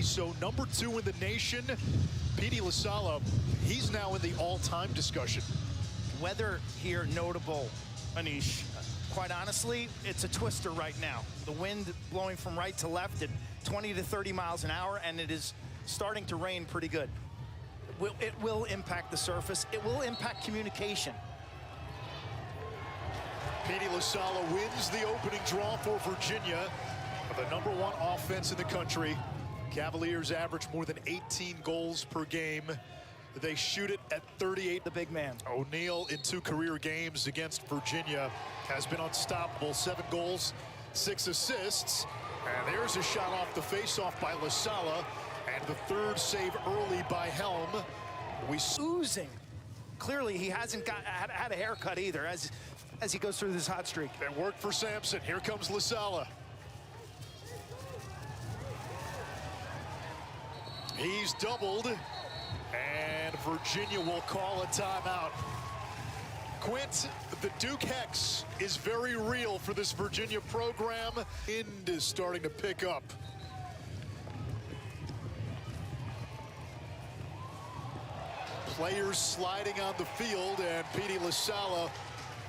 So number 2 in the nation, Petey Lasalla, he's now in the all-time discussion. Weather here notable, Anish. Quite honestly, it's a twister right now. The wind blowing from right to left at 20 to 30 miles an hour, and it is starting to rain pretty good. It will impact the surface. It will impact communication. Petey Lasalla wins the opening draw for Virginia, the #1 offense in the country. Cavaliers average more than 18 goals per game. They shoot it at 38. The big man. O'Neal in 2 career games against Virginia has been unstoppable. 7 goals, 6 assists. And there's a shot off the face-off by Lasalla. And the 3rd save early by Helm. Oozing. Clearly he hasn't had a haircut either as he goes through this hot streak. It worked for Sampson. Here comes Lasalla. He's doubled, and Virginia will call a timeout. Quint, the Duke Hex is very real for this Virginia program. Wind is starting to pick up. Players sliding on the field, and Petey Lasalla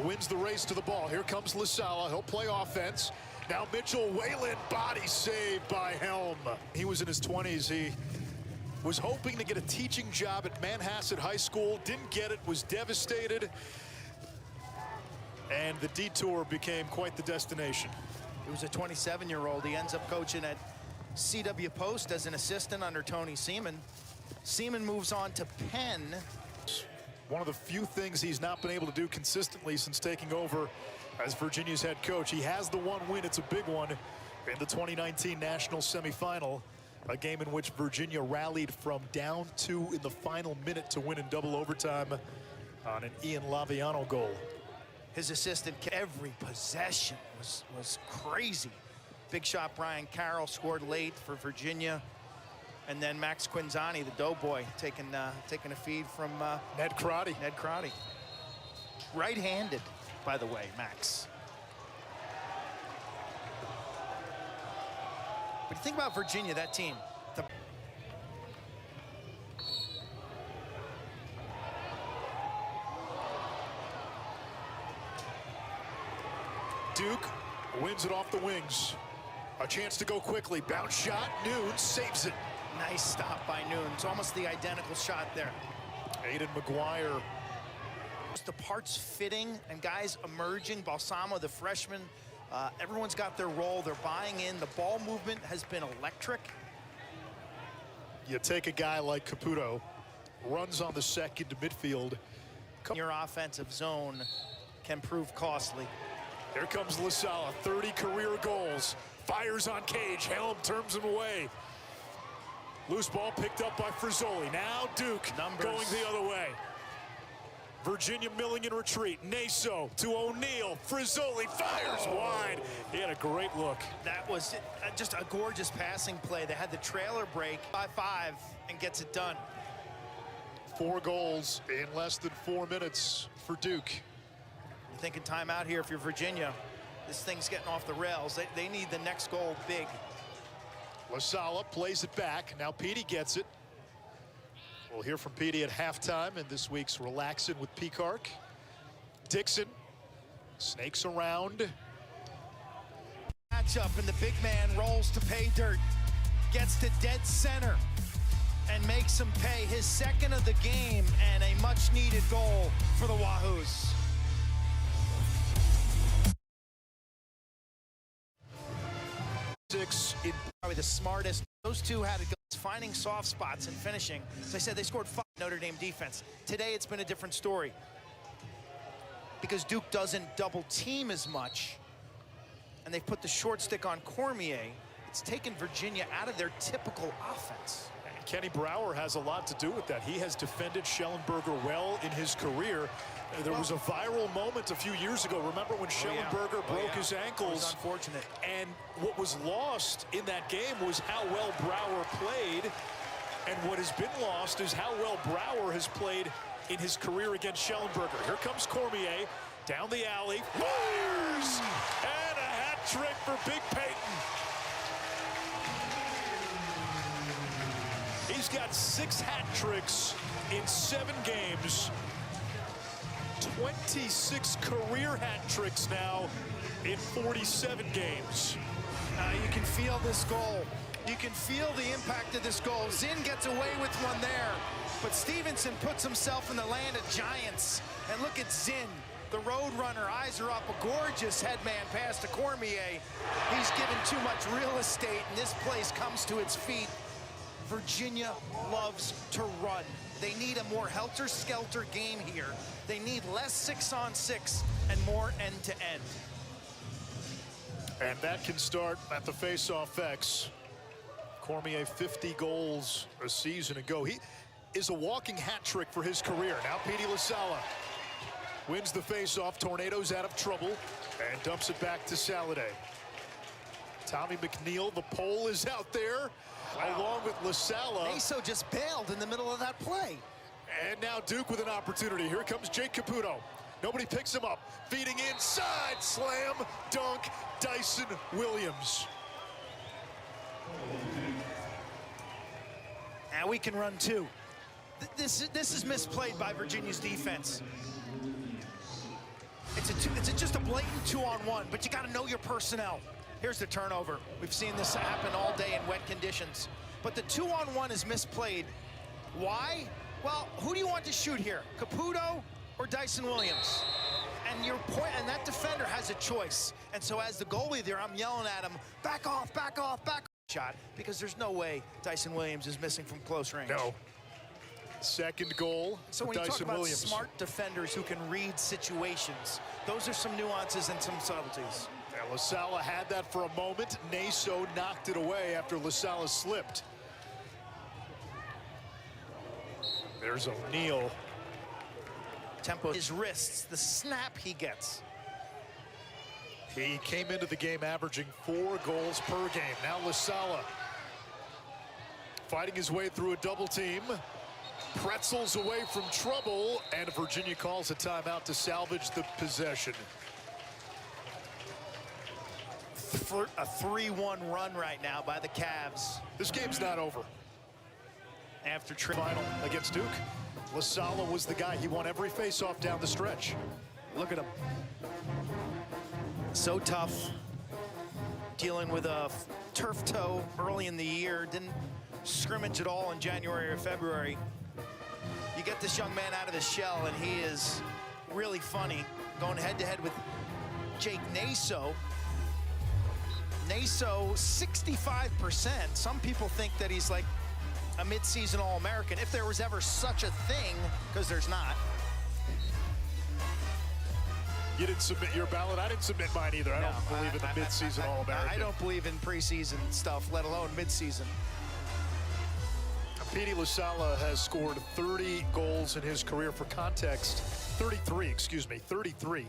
wins the race to the ball. Here comes Lasalla. He'll play offense. Now Mitchell Whalen, body save by Helm. He was in his 20s. He was hoping to get a teaching job at Manhasset High School. Didn't get it, was devastated. And the detour became quite the destination. He was a 27-year-old. He ends up coaching at CW Post as an assistant under Tony Seaman. Seaman moves on to Penn. One of the few things he's not been able to do consistently since taking over as Virginia's head coach. He has the 1 win. It's a big one in the 2019 national semifinal, a game in which Virginia rallied from down 2 in the final minute to win in double overtime on an Ian Laviano goal. His assistant, every possession was crazy. Big shot Brian Carroll scored late for Virginia. And then Max Quinzani, the doughboy, taking a feed from Ned Crotty. Ned Crotty. Right-handed, by the way, Max. But you think about Virginia, that team. Duke wins it off the wings. A chance to go quickly. Bounce shot. Noon saves it. Nice stop by Noon. It's almost the identical shot there. Aiden McGuire. The parts fitting and guys emerging. Balsamo, the freshman, everyone's got their role. They're buying in. The ball movement has been electric. You take a guy like Caputo, runs on the second to midfield. Your offensive zone can prove costly. Here comes Lasalla, 30 career goals. Fires on Cage. Helm turns him away. Loose ball picked up by Frizzoli. Now Duke going the other way. Virginia milling in retreat. Naso to O'Neal. Frizzoli fires wide. He had a great look. That was just a gorgeous passing play. They had the trailer break by 5 and gets it done. 4 goals in less than 4 minutes for Duke. You're thinking timeout here if you're Virginia. This thing's getting off the rails. They need the next goal big. Lasalla plays it back. Now Petey gets it. We'll hear from Petey at halftime in this week's Relaxin' with Peacock. Dixon snakes around. Matchup, and the big man rolls to pay dirt. Gets to dead center and makes him pay. His 2nd of the game and a much-needed goal for the Wahoos. Probably the smartest. Those two had it finding soft spots and finishing. As I said, they scored 5 Notre Dame defense. Today it's been a different story because Duke doesn't double team as much, and they've put the short stick on Cormier. It's taken Virginia out of their typical offense. And Kenny Brower has a lot to do with that. He has defended Schellenberger well in his career. There was a viral moment a few years ago. Remember when Schellenberger broke his ankles? It was unfortunate. And what was lost in that game was how well Brower played. And what has been lost is how well Brower has played in his career against Schellenberger. Here comes Cormier down the alley. Fires! And a hat trick for Big Peyton. He's got 6 hat tricks in 7 games. 26 career hat tricks now in 47 games. You can feel this goal. You can feel the impact of this goal. Zinn gets away with one there, but Stevenson puts himself in the land of giants. And look at Zinn, the road runner, eyes are up, a gorgeous headman pass to Cormier. He's given too much real estate, and this place comes to its feet. Virginia loves to run. They need a more helter-skelter game here. They need less 6-on-6 and more end-to-end. And that can start at the Faceoff X. Cormier, 50 goals a season ago. He is a walking hat trick for his career. Now Petey Lasalla wins the faceoff. Tornadoes out of trouble and dumps it back to Saladay. Tommy McNeil, the pole is out there, along with Lasalla. Naso just bailed in the middle of that play. And now Duke with an opportunity. Here comes Jake Caputo. Nobody picks him up. Feeding inside, slam, dunk, Dyson Williams. Now we can run too. This is misplayed by Virginia's defense. It's just a blatant 2-on-1, but you got to know your personnel. Here's the turnover. We've seen this happen all day in wet conditions. But the 2-on-1 is misplayed. Why? Well, who do you want to shoot here? Caputo or Dyson Williams? And your point, and that defender has a choice. And so as the goalie there, I'm yelling at him, back off, back off, back off. Shot, because there's no way Dyson Williams is missing from close range. No. Second goal so for when you Dyson talk about Williams. Smart defenders who can read situations, those are some nuances and some subtleties. Yeah, Lasalla had that for a moment. Naso knocked it away after Lasalla slipped. There's O'Neal. Tempo, his wrists, the snap he gets. He came into the game averaging 4 goals per game. Now Lasalla fighting his way through a double team. Pretzels away from trouble, and Virginia calls a timeout to salvage the possession. For a 3-1 run right now by the Cavs. This game's not over. After Final against Duke, Lasalla was the guy. He won every faceoff down the stretch. Look at him. So tough. Dealing with a turf toe early in the year. Didn't scrimmage at all in January or February. You get this young man out of the shell, and he is really funny. Going head-to-head with Jake Naso. Naso, 65%. Some people think that he's like a mid-season All-American, if there was ever such a thing, because there's not. You didn't submit your ballot. I didn't submit mine either. I don't believe in the mid-season All-American. I don't believe in preseason stuff, let alone mid-season. Petey Lasalla has scored 30 goals in his career. For context, 33, excuse me, 33.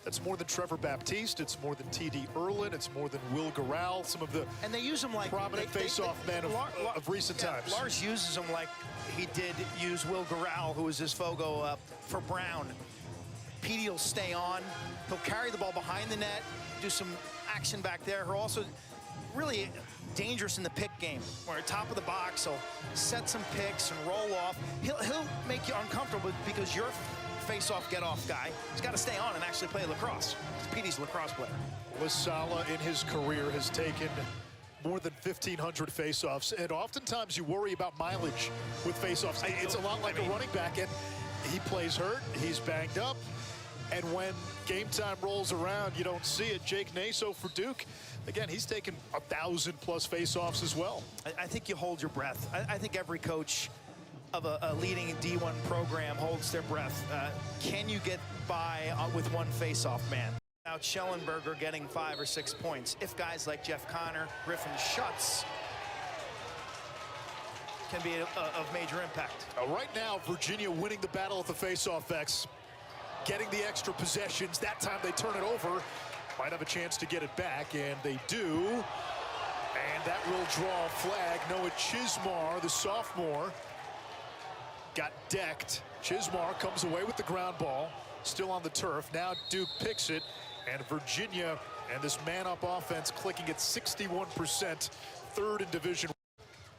That's more than Trevor Baptiste. It's more than T.D. Erlin. It's more than Will Gural. Some of the and they use him like prominent face-off men of recent times. Lars uses him like he did use Will Gural, who was his fogo for Brown. Petey will stay on. He'll carry the ball behind the net, do some action back there. He'll also really dangerous in the pick game, where at top of the box, he'll set some picks and roll off. He'll make you uncomfortable because you're face-off, get-off guy. He's got to stay on and actually play lacrosse. Petey's a lacrosse player. Lasalla in his career has taken more than 1,500 face-offs, and oftentimes you worry about mileage with face-offs. It's a lot like a running back, and he plays hurt, he's banged up, and when game time rolls around, you don't see it. Jake Naso for Duke, again, he's taken 1,000+ face-offs as well. I think you hold your breath. I think every coach of a leading D1 program holds their breath. Can you get by with one face-off man? Now Schellenberger getting 5 or 6 points. If guys like Jeff Connor, Griffin Schutz can be of major impact. Right now, Virginia winning the battle at the face-off X, getting the extra possessions. That time they turn it over. Might have a chance to get it back, and they do. And that will draw a flag. Noah Chismar, the sophomore, got decked. Chismar comes away with the ground ball, still on the turf. Now Duke picks it, and Virginia and this man-up offense clicking at 61%, third in Division.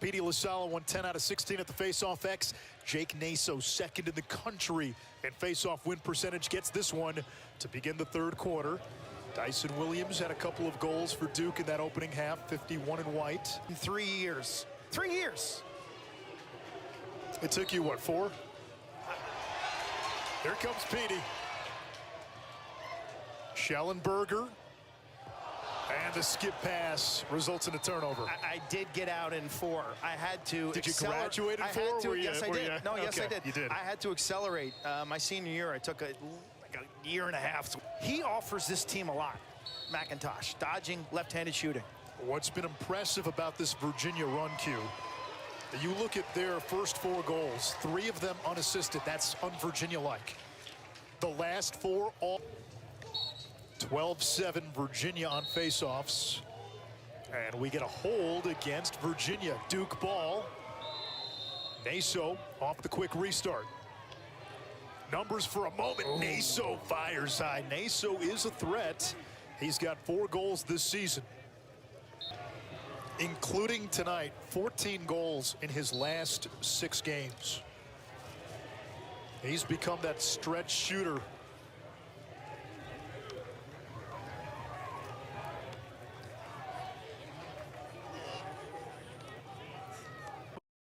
Petey Lasalla won 10 out of 16 at the Faceoff X. Jake Naso, second in the country in Faceoff win percentage, gets this one to begin the third quarter. Dyson Williams had a couple of goals for Duke in that opening half, 51 in white. In 3 years. 3 years. It took you, what, 4? Here comes Petey. Schellenberger. And the skip pass results in a turnover. I did get out in 4. I had to. Did you graduate in 4? Yes, I did. No, yes, I did. You did. I had to accelerate. My senior year, I took like a year and a half. He offers this team a lot. McIntosh, dodging, left-handed shooting. What's been impressive about this Virginia run, Q, you look at their first 4 goals, 3 of them unassisted. That's un-Virginia-like. The last 4 all 12-7 Virginia on faceoffs. And we get a hold against Virginia. Duke ball. Naso off the quick restart. Numbers for a moment. Ooh. Naso fires high. Naso is a threat. He's got 4 goals this season, including tonight, 14 goals in his last 6 games. He's become that stretch shooter.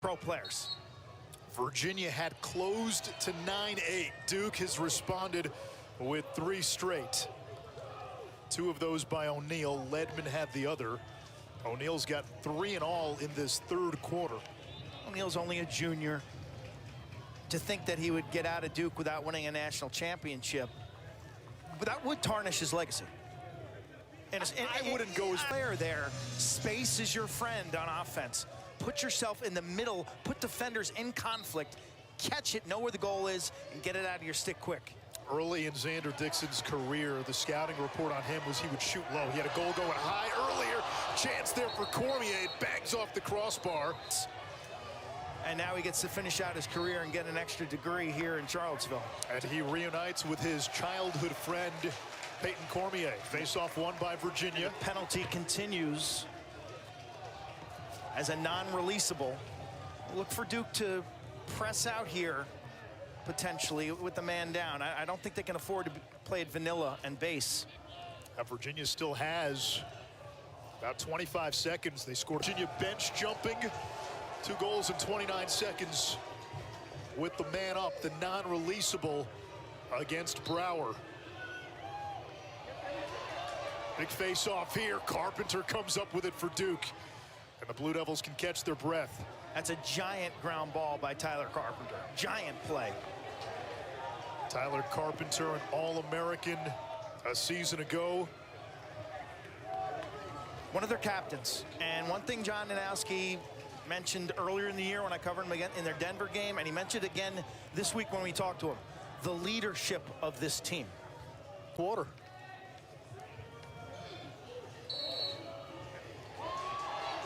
Pro players. Virginia had closed to 9-8. Duke has responded with 3 straight. 2 of those by O'Neal. Ledman had the other. O'Neal's got 3 in all in this third quarter. O'Neal's only a junior. To think that he would get out of Duke without winning a national championship, but that would tarnish his legacy. And I wouldn't go as player there. Space is your friend on offense. Put yourself in the middle, put defenders in conflict, catch it, know where the goal is, and get it out of your stick quick. Early in Xander Dixon's career, the scouting report on him was he would shoot low. He had a goal going high earlier. Chance there for Cormier. It bangs off the crossbar. And now he gets to finish out his career and get an extra degree here in Charlottesville. And he reunites with his childhood friend, Peyton Cormier. Face-off won by Virginia. The penalty continues as a non-releasable. Look for Duke to press out here, potentially, with the man down. I don't think they can afford to play it vanilla and base. Virginia still has about 25 seconds. They scored. Virginia bench jumping. 2 goals in 29 seconds with the man up, the non-releasable against Brower. Big face-off here. Carpenter comes up with it for Duke. And the Blue Devils can catch their breath. That's a giant ground ball by Tyler Carpenter. Giant play. Tyler Carpenter, an All-American a season ago. One of their captains. And one thing John Danowski mentioned earlier in the year when I covered him again in their Denver game, and he mentioned again this week when we talked to him, the leadership of this team. Quarter.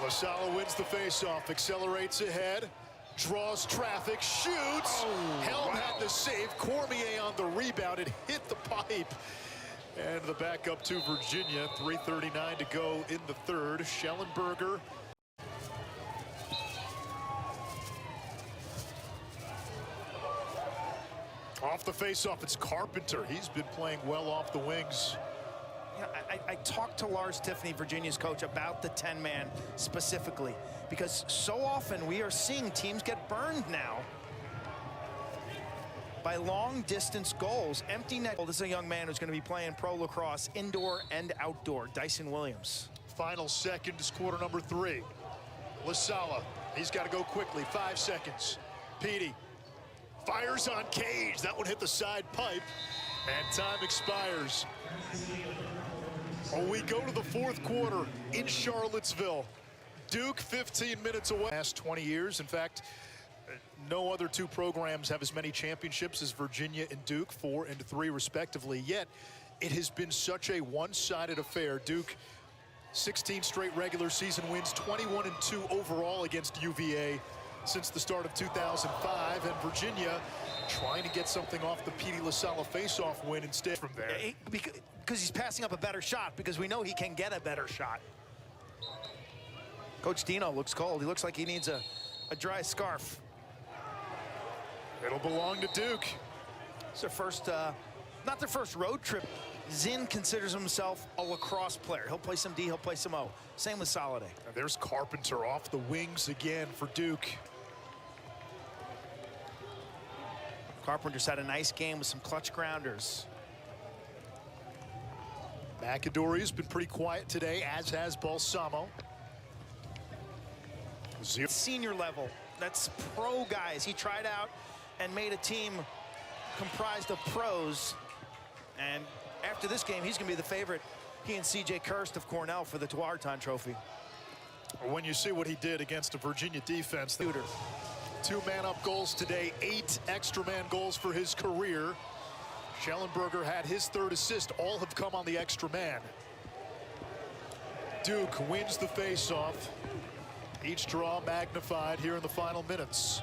Lasalla wins the faceoff, accelerates ahead, draws traffic, shoots. Helm had the save. Cormier on the rebound. It hit the pipe. And the backup to Virginia. 3:39 to go in the third. Schellenberger. Off the faceoff, it's Carpenter. He's been playing well off the wings. You know, I talked to Lars Tiffany, Virginia's coach, about the 10-man specifically, because so often we are seeing teams get burned now by long-distance goals, empty net. Well, this is a young man who's going to be playing pro lacrosse, indoor and outdoor. Dyson Williams. Final seconds, quarter number 3. Lasalla, he's got to go quickly. 5 seconds. Petey fires on Cage. That one hit the side pipe, and time expires. Oh, we go to the fourth quarter in Charlottesville. Duke 15 minutes away. Last 20 years, in fact, no other 2 programs have as many championships as Virginia and Duke, 4 and 3 respectively. Yet, it has been such a one-sided affair. Duke, 16 straight regular season wins, 21-2 overall against UVA since the start of 2005, and Virginia trying to get something off the Petey Lasalla face-off win instead from there. Because he's passing up a better shot, because we know he can get a better shot. Coach Dino looks cold. He looks like he needs a dry scarf. It'll belong to Duke. It's their first, not their first road trip. Zinn considers himself a lacrosse player. He'll play some D, he'll play some O. Same with Soliday. And there's Carpenter off the wings again for Duke. Carpenter's had a nice game with some clutch grounders. McAdory's been pretty quiet today, as has Balsamo. Senior level, that's pro guys. He tried out and made a team comprised of pros. And after this game, he's going to be the favorite. He and C.J. Kirst of Cornell for the Tualatin Trophy. When you see what he did against a Virginia defense. 2-man-up goals today, 8 extra-man goals for his career. Schellenberger had his 3rd assist. All have come on the extra man. Duke wins the face-off. Each draw magnified here in the final minutes.